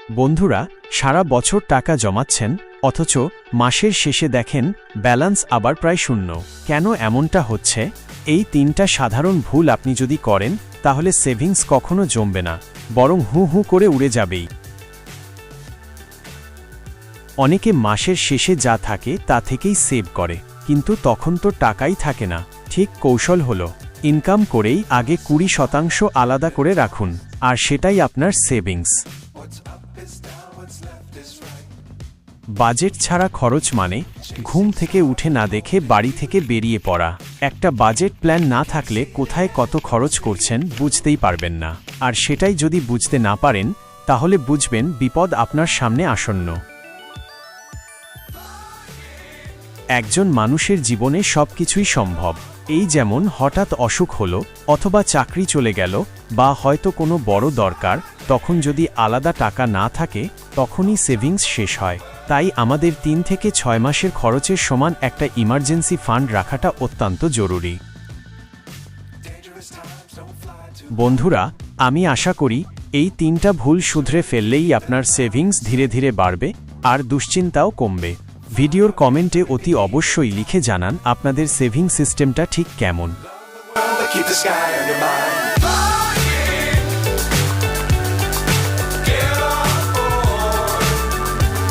বন্ধুরা, সারা বছর টাকা জমাচ্ছেন, অথচ মাসের শেষে দেখেন ব্যালেন্স আবার প্রায় শূন্য। কেন এমনটা হচ্ছে? এই তিনটা সাধারণ ভুল আপনি যদি করেন, তাহলে সেভিংস কখনো জমবে না, বরং হু হু করে উড়ে যাবেই। অনেকে মাসের শেষে যা থাকে তা থেকেই সেভ করে, কিন্তু তখন তো টাকাই থাকে না। ঠিক কৌশল হলো, ইনকাম করেই আগে 20% আলাদা করে রাখুন, আর সেটাই আপনার সেভিংস। বাজেট ছাড়া খরচ মানে ঘুম থেকে উঠে না দেখে বাড়ি থেকে বেরিয়ে পড়া। একটা বাজেট প্ল্যান না থাকলে কোথায় কত খরচ করছেন বুঝতেই পারবেন না, আর সেটাই যদি বুঝতে না পারেন, তাহলে বুঝবেন বিপদ আপনার সামনে আসন্ন। একজন মানুষের জীবনে সবকিছুই সম্ভব। এই যেমন হঠাৎ অসুখ হলো, অথবা চাকরি চলে গেল, বা হয়তো কোনো বড় দরকার, তখন যদি আলাদা টাকা না থাকে, তখনই সেভিংস শেষ হয়। তাই আমাদের 3 থেকে 6 মাসের খরচের সমান একটা ইমার্জেন্সি ফান্ড রাখাটা অত্যন্ত জরুরি। বন্ধুরা, আমি আশা করি এই 3টা ভুল শুধরে ফেললেই আপনার সেভিংস ধীরে ধীরে বাড়বে, আর দুশ্চিন্তাও কমবে। ভিডিওর কমেন্টে অতি অবশ্যই লিখে জানান আপনাদের সেভিং সিস্টেমটা ঠিক কেমন। Keep the sky on your mind.